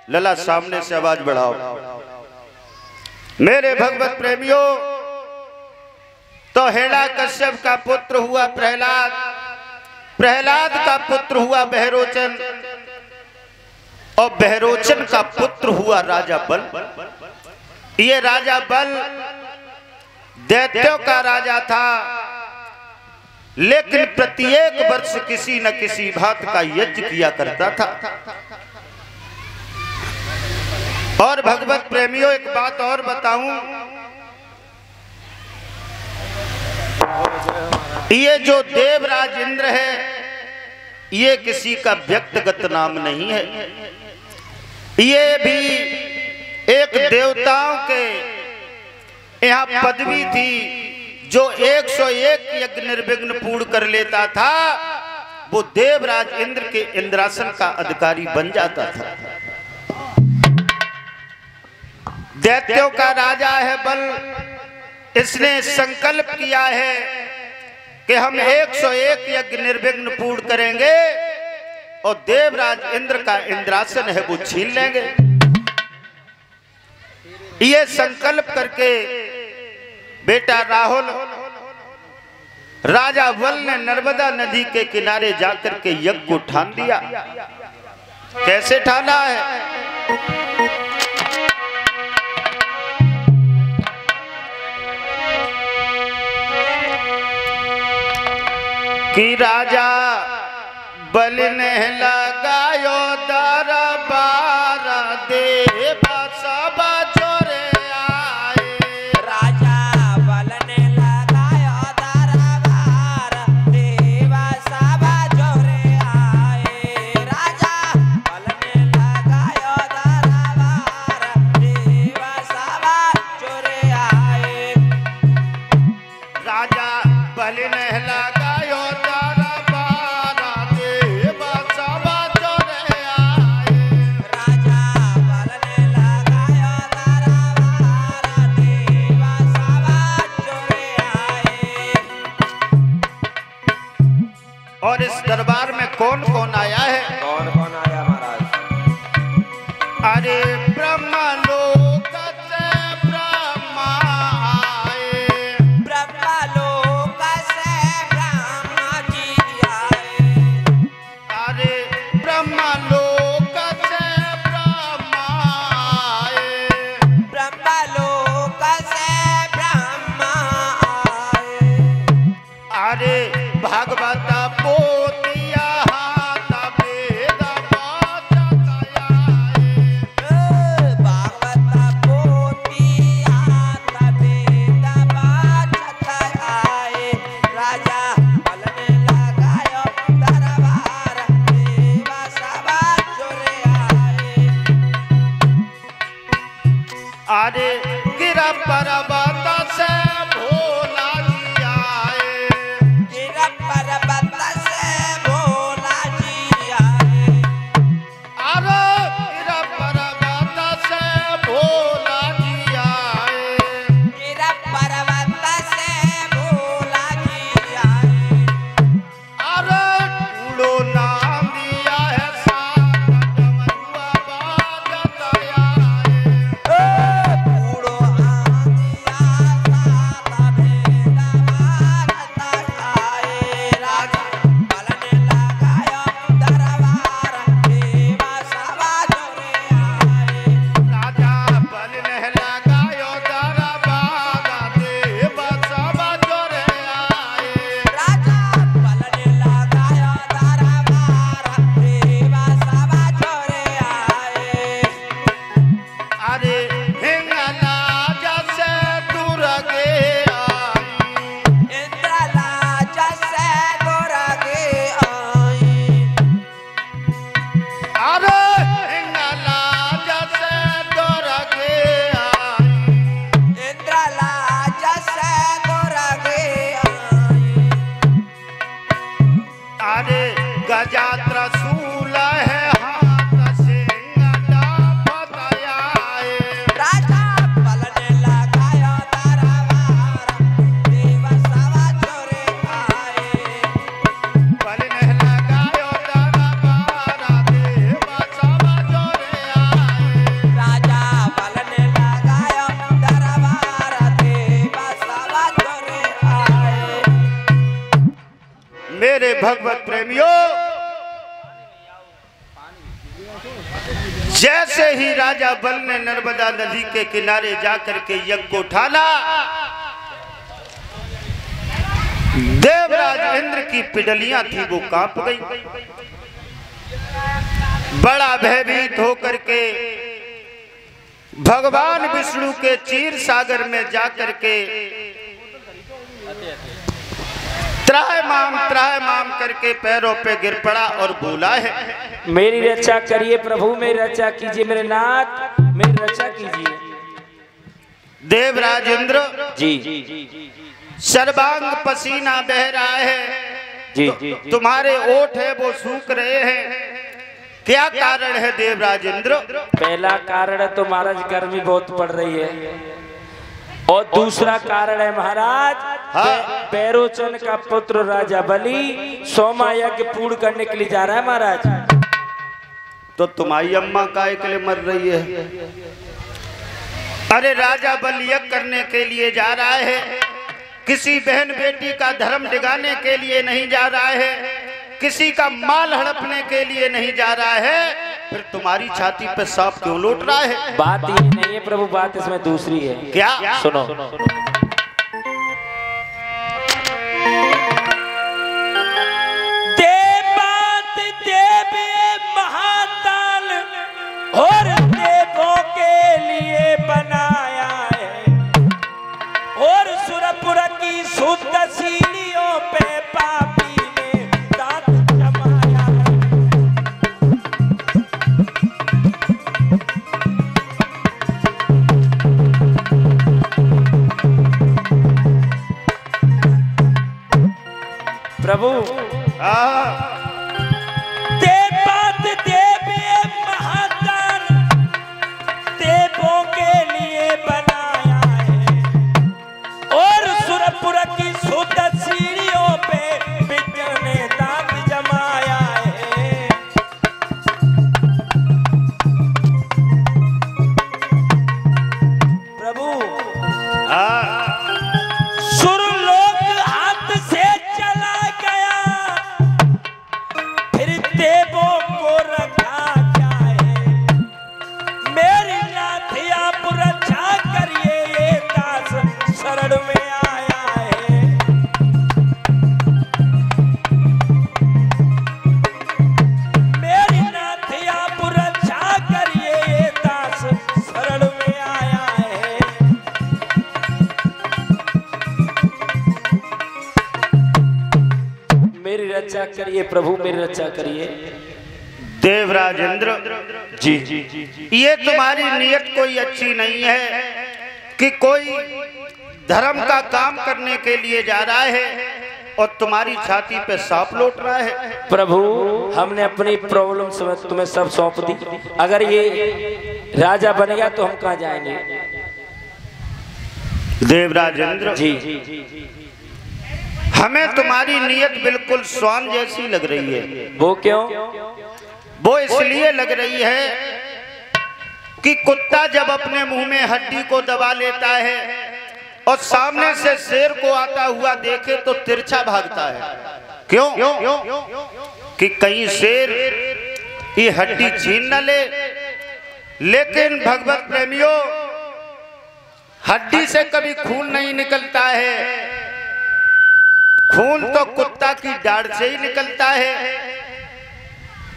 लला सामने से आवाज बढ़ाओ। मेरे भगवत प्रेमियों, तो हिरण्यकश्यप का पुत्र हुआ प्रहलाद, प्रहलाद का पुत्र हुआ बहरोचन, और बहरोचन का पुत्र हुआ राजा बल। ये राजा बल दैत्यों का राजा था, लेकिन प्रत्येक वर्ष किसी न किसी भांति का यज्ञ किया करता था। और भगवत प्रेमियों, एक बात और बताऊं, ये जो देवराज इंद्र है, ये किसी का व्यक्तिगत नाम नहीं है। ये भी एक देवताओं के यहाँ पदवी थी। जो 101 यज्ञ निर्विघ्न पूर्ण कर लेता था, वो देवराज इंद्र के इंद्रासन का अधिकारी बन जाता था। दैत्यों का राजा है बल, इसने संकल्प किया है कि हम 101 यज्ञ निर्विघ्न पूर्ण करेंगे और देवराज इंद्र का इंद्रासन है वो छीन लेंगे। ये संकल्प करके बेटा राहुल, राजा बल ने नर्मदा नदी के किनारे जाकर के यज्ञ को ठान दिया। कैसे ठाना है? कि राजा बल ने लगायो दरबार, देव सब जोरे आए। राजा बल ने लगायो दरबार, देव सब जोरे आए। राजा बल ने लगायो दरबार, देव सब जोरे आए। राजा बल ने लगायो और इस दरबार में कौन कौन आया है? कौन कौन आया महाराज? अरे ब्रह्मलोक से ब्रह्मा आए, ब्रह्मलोक से ब्रह्मा जी आए। अरे ब्रह्मलोक से ब्रह्मा आए, ब्रह्मलोक से ब्रह्मा आए। अरे भागवत पोतिया हाथ वेद बाजत आए, भागवत पोती हाथ वेद बाजत आए। राजा बल ने लगायो दरबार, देव सब जोरे आए। अरे गिरा पर्वत से भोला जी आए, गिरा पर्वत से भोला जी आए। अरे गिरा पर्वत से भोला जी आए, गिरा पर्वत से भोला जी आए। अरे कूड़ो नाम दिया है सात डमरुआ बाजत आए, कूड़ो भगवत प्रेमियों, जैसे ही राजा बल ने नर्मदा नदी के किनारे जाकर के यज्ञ को ठाना, देवराज इंद्र की पिडलियां थी वो कांप गई। बड़ा भयभीत होकर के भगवान विष्णु के क्षीर सागर में जाकर के त्राहिमाम करके पैरों पे गिर पड़ा और बोला है, मेरी रक्षा करिए प्रभु, मेरी रक्षा कीजिए, मेरे नाथ मेरी रक्षा कीजिए। देवराज इंद्र जी सर्वांग पसीना बह रहा है जी, तुम्हारे ओठ है वो सूख रहे हैं, क्या कारण है देवराज इंद्र? पहला कारण है तो महाराज गर्मी बहुत पड़ रही है, और दूसरा कारण है महाराज पैरोचन का पुत्र राजा बलि सोमा यज्ञ पूर्ण करने के लिए जा रहा है महाराज। तो तुम्हारी अम्मा काय के लिए मर रही है? अरे राजा बलि यज्ञ करने के लिए जा रहा है, किसी बहन बेटी का धर्म डिगाने के लिए नहीं जा रहा है, किसी का माल हड़पने के लिए नहीं जा रहा है, फिर तुम्हारी छाती पे सांप क्यों लौट रहा है? बात ये नहीं है प्रभु, बात इसमें दूसरी है। क्या? सुनो, महाकाल और देवों के लिए बनाया है, और सुरपुर की शुद्ध सीढ़ियों पे पापी ने दांत जमाया है। प्रभु महाकाल देवों के लिए बनाया है, और सुरपुर की शुद्ध सीढ़ियों पे विद्या ने दांत जमाया है। प्रभु सुरलोक हाथ से चला गया, फिर देवों को रखा क्या है? मेरी नाथ आप रक्षा करिए, ये दास शरण में आया है। मेरी नाथ आप रक्षा करिए, ये दास शरण में आया है। मेरी रक्षा करिए प्रभु, मेरी रक्षा करिए। देवराज इंद्र जी, ये तुम्हारी नियत कोई अच्छी नहीं है कि कोई धर्म का काम करने के लिए जा रहा है और तुम्हारी छाती पे सांप लौट रहा है। प्रभु हमने अपनी प्रॉब्लम तुम्हें सब सौंप दी, अगर ये राजा बन गया तो हम कहाँ जाएंगे? देवराज इंद्र जी, हमें तुम्हारी नियत बिल्कुल स्वान जैसी लग रही है। वो क्यों? वो इसलिए लग रही है कि कुत्ता जब अपने मुंह में हड्डी को दबा लेता है और सामने से शेर को आता हुआ देखे तो तिरछा भागता है। क्यों? कि कहीं शेर ये हड्डी छीन न ले। लेकिन भगवत प्रेमियों, हड्डी से कभी खून नहीं निकलता है, खून तो कुत्ता की दाढ़ से ही निकलता है।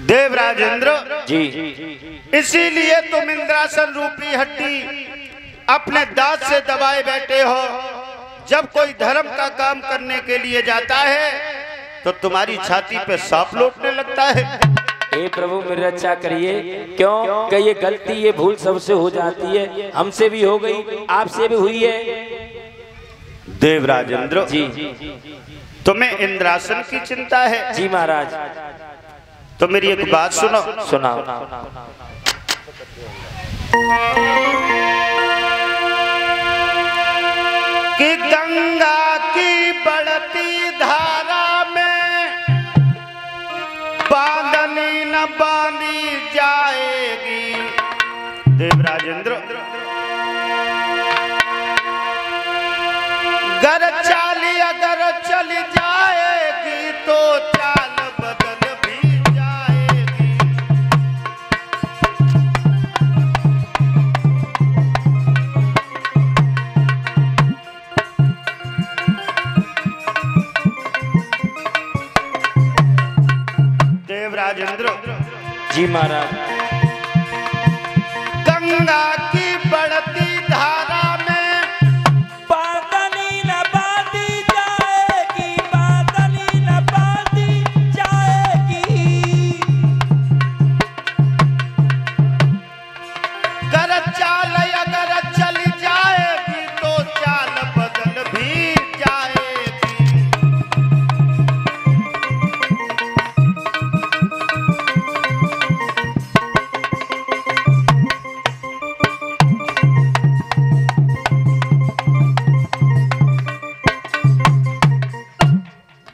देवराज इंद्र जी, इसीलिए तुम इंद्रासन रूपी हड्डी अपने दांत से दबाए बैठे हो। जब कोई धर्म का काम करने के लिए जाता है तो तुम्हारी छाती पे सांप लौटने लगता है। हे प्रभु मेरी रक्षा करिए। क्यों? कि ये गलती ये भूल सबसे हो जाती है, हमसे भी हो गई, आपसे भी हुई है। देवराज इंद्र जी, तुम्हें इंद्रासन की चिंता है? जी महाराज। तो मेरी एक बात सुनो। सुनाओ। कि गंगा की बढ़ती धारा में बांधनी न बांधी जाएगी। देवराज इंद्र गर चाली अगर चली जाएगी तो जी महाराज। गंगा की बढ़ती धारा में बादली न बांधी जाएगी, बादली न बांधी जाएगी। कर चाल अगर चली जाएगी तो चाल बदल भी जाएगी।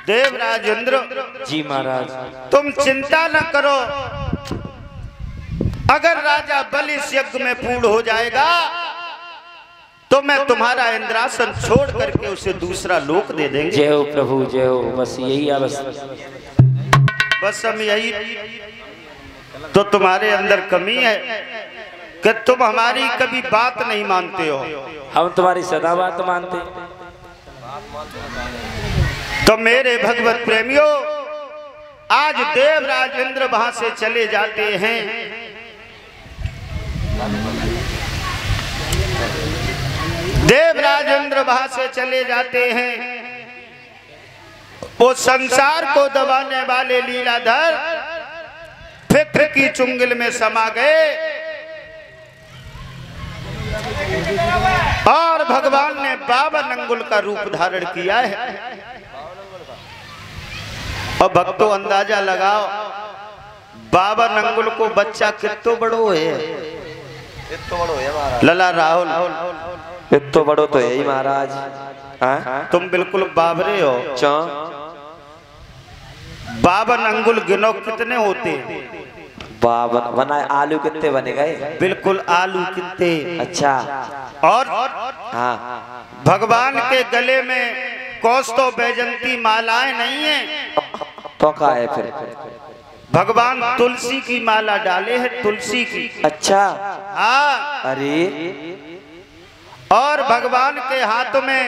देवराज इंद्र, जी महाराज। तुम चिंता न करो। अगर राजा बलि इस यज्ञ में पूर्ण हो जाएगा तो मैं तुम्हारा इंद्रासन छोड़ करके उसे दूसरा लोक दे देंगे। जय हो प्रभु, जय हो। बस यही है, बस हम यही तो तुम्हारे अंदर कमी है कि तुम हमारी कभी बात नहीं मानते हो। हम तुम्हारी सदा बात मानते। तो मेरे भगवत प्रेमियों, आज देवराज इंद्र वहां से चले जाते हैं। देवराज इंद्र वहां से चले जाते हैं। वो संसार को दबाने वाले लीलाधर फिक्र की चुंगल में समा गए और भगवान ने 52 अंगुल का रूप धारण किया है। और भक्तों अंदाजा लगाओ, 52 अंगुल को बच्चा कितो बड़ो है? लला राहुल, इतो बड़ो तो यही महाराज। तुम बिल्कुल बाबरे हो। 52 अंगुल गिनो कितने होते हैं? 52 बना। आलू कितने बने गए? बिल्कुल आलू कितने। अच्छा। और हाँ, भगवान के गले में कौस्तु बैजंती मालाएं नहीं है तो का है फिर? भगवान तुलसी की माला डाले हैं, तुलसी की। अच्छा। हाँ। अरे, और भगवान के हाथ में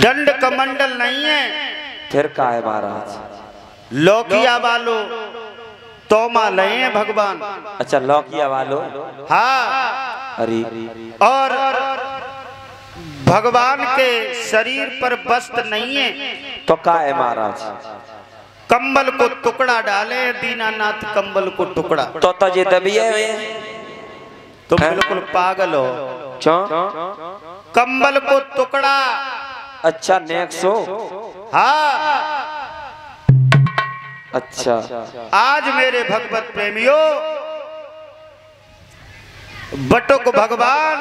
दंड कमंडल नहीं है। फिर का है महाराज? लौकिया वालों तोमा लए हैं भगवान। अच्छा, लौकिया वालो। हाँ। अरे, और भगवान के शरीर पर वस्त्र नहीं है तो का है महाराज? कंबल को टुकड़ा डाले दीनानाथ, कंबल को टुकड़ा। तो ये दबी है। तुम बिल्कुल पागल हो। क्यों? कंबल को टुकड़ा। अच्छा, नेक्सो। हाँ। अच्छा। आज मेरे भगवत प्रेमियों, बटुक भगवान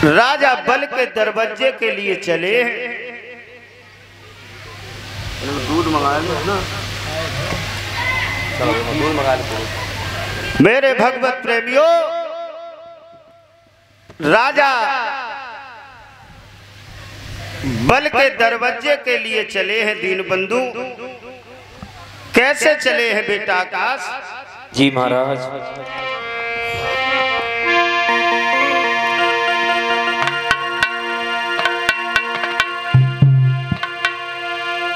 राजा बल के दरवाजे के लिए चले हैं। दूध मंगा लो ना। चलो, दूध मंगा लो। मेरे भगवत प्रेमियों, राजा बल के दरवाजे के लिए चले हैं दीनबंधु। कैसे चले हैं बेटा आकाश? जी महाराज।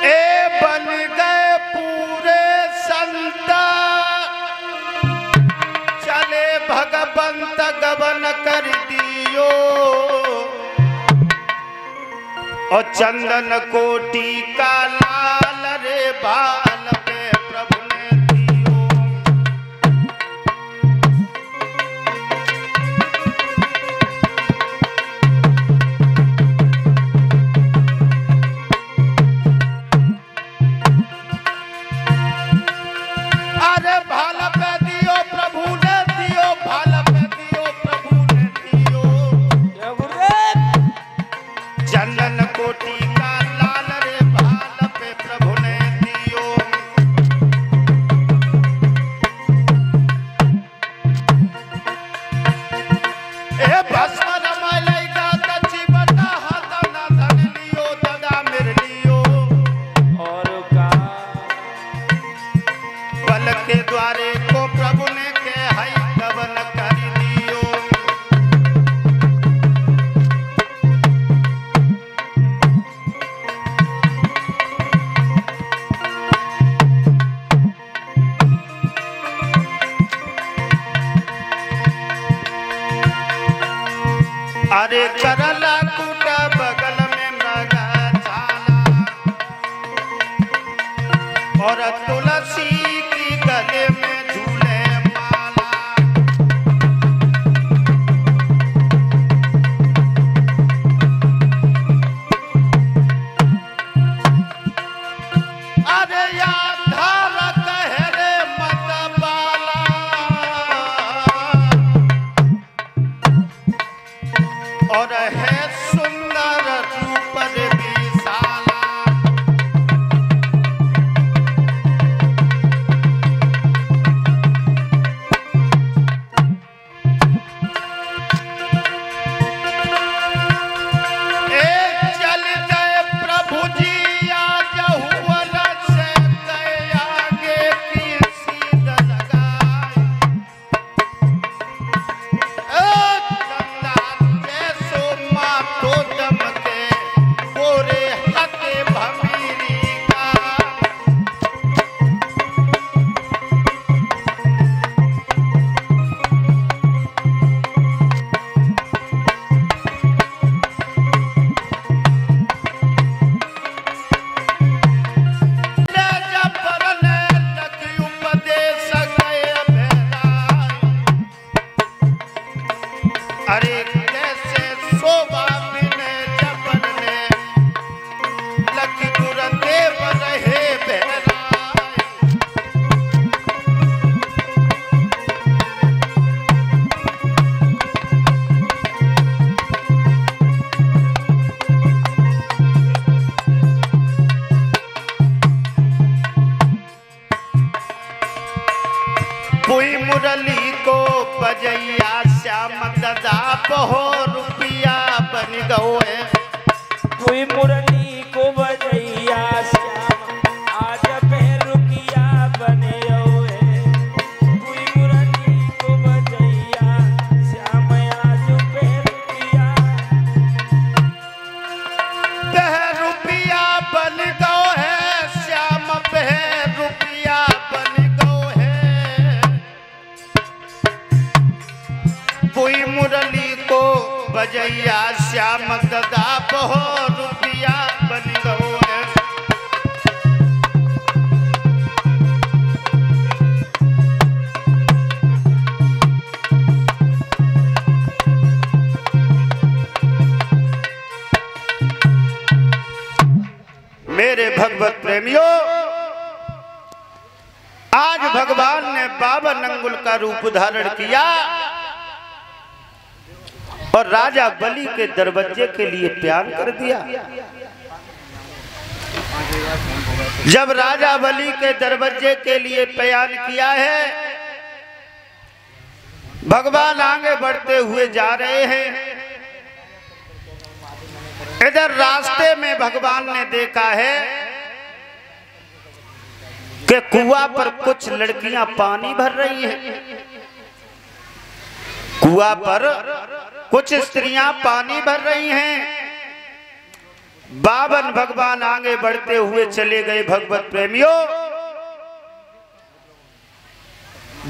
ए बन गए पूरे संत, चले भगवंत गबन कर दियो। और चंदन कोटि का लाल रे बाल पे प्रभु ने दियो। अरे भाल पे दियो प्रभु ने दियो, भाल पे दियो प्रभु ने दियो। चंदन कोटि का लाल रे भाल पे प्रभु ने दियो। अरे करला कूटा बगल में मृगा छाला और तुलसी की गले में झूले माला। अरे याद धार कह रे मत बाला और है सुंदर रूप विशाला। चल गए प्रभु जी आज हुवन से गए आगे की सीध लगाए। जैसो मातो दमके गोरे हते भमीरी का। अरे कैसे शोभा बिने जबन ने लखी गुरुदेव रहे बहराए। कोई मुरली को बजैया श्याम गदा बहो रुपिया बन गए। कोई मुरली को बजैया श्याम आज रुकिया बने हुए। कोई मुरली को बजैया श्याम आज रुकिया रुपिया बन गए है श्याम रुपिया बन गए है। कोई मुरली को बजैया श्याम गदा बहो रुपिया बन गए है। मेरे भगवत प्रेमियों, आज भगवान ने 52 अंगुल का रूप धारण किया और राजा बलि के दरवाजे के लिए प्यार कर दिया। जब राजा बलि के दरवाजे के लिए प्यार किया है, भगवान आगे बढ़ते हुए जा रहे हैं। इधर रास्ते में भगवान ने देखा है कि कुआं पर कुछ लड़कियां पानी भर रही हैं। कुआं पर कुछ स्त्रियां पानी भर रही हैं। 52 भगवान आगे बढ़ते हुए चले गए। भगवत प्रेमियों,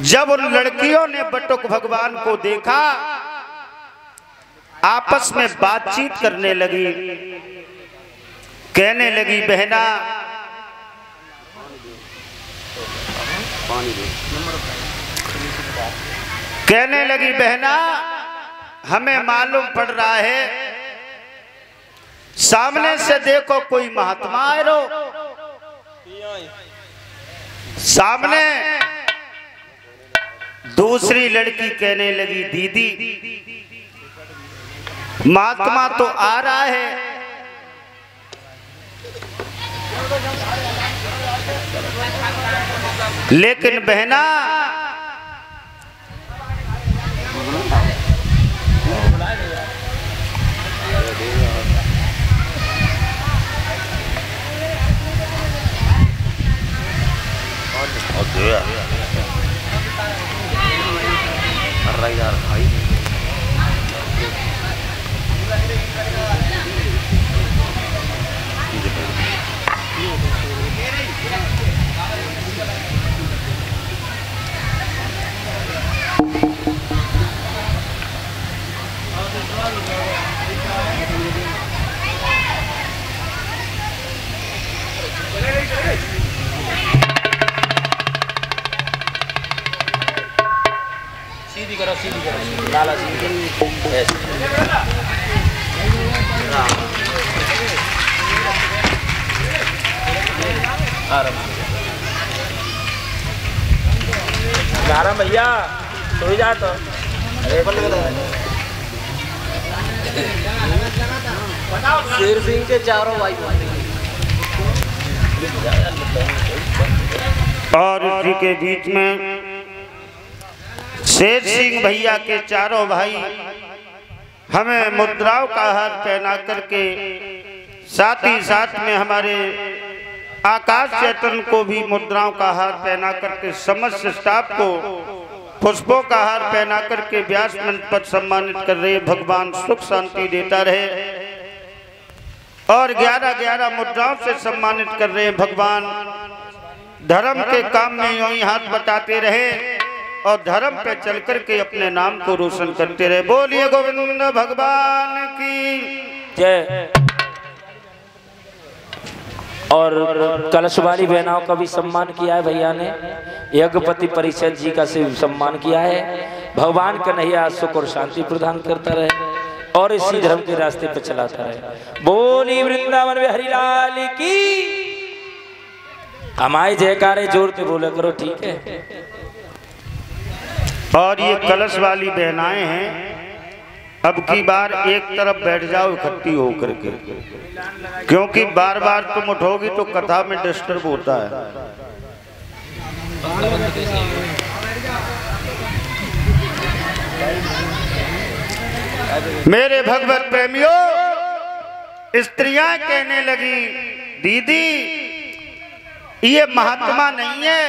जब उन लड़कियों ने बटुक भगवान को देखा, आपस में बातचीत करने लगी। कहने लगी, बहना कहने लगी बहना, हमें मालूम पड़ रहा है सामने से देखो कोई महात्मा आए रो। सामने दूसरी लड़की कहने लगी, दीदी महात्मा तो आ रहा है, लेकिन बहना आराम भैया सो जा तो शेर सिंह के चारों भाई और इसी के बीच में शेर सिंह भैया के चारों भाई हमें मुद्राओं का हार पहना करके साथ ही साथ में हमारे आकाश चैतन्य को भी मुद्राओं का हार पहना करके समस्त स्टाफ को पुष्पों का हार पहना करके व्यास मंच पर सम्मानित कर रहे। भगवान सुख शांति देता रहे और 11-11 मुद्राओं से सम्मानित कर रहे। भगवान धर्म के काम में यूं ही हाथ बताते रहे और धर्म पे चल करके अपने नाम को रोशन करते रहे। बोलिए गोविंद भगवान की जय। और कलश वाली बहनाओं का भी सम्मान किया है भैया ने। यज्ञपति परिषद जी का सम्मान किया है। भगवान कन्हैया सुख और शांति प्रदान करता रहे और इसी धर्म के रास्ते पर चलाता रहे। बोली वृंदावन में हरिलाल की। हमारे जयकारे जोरते बोले करो, ठीक है। और ये कलश वाली बहनाएं हैं, अब की बार एक तरफ बैठ जाओ इकट्ठी होकर के, क्योंकि बार बार तुम उठोगी तो कथा में डिस्टर्ब होता है। मेरे भगवत प्रेमियों, स्त्रियां कहने लगी दीदी ये महात्मा नहीं है,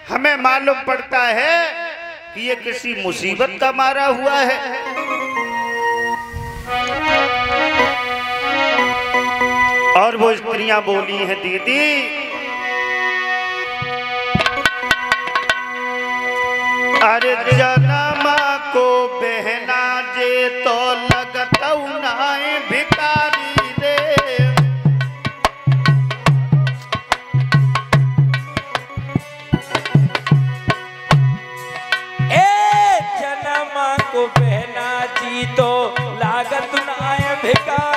हमें मालूम पड़ता है कि ये किसी मुसीबत का मारा हुआ है। और वो स्त्रियां बोली हैं दीदी अरे जनमा को बहना जे तो लगतौ नाए भिखारी रे। ए जनमा को बहना जी तो लागत नाए भिखारी।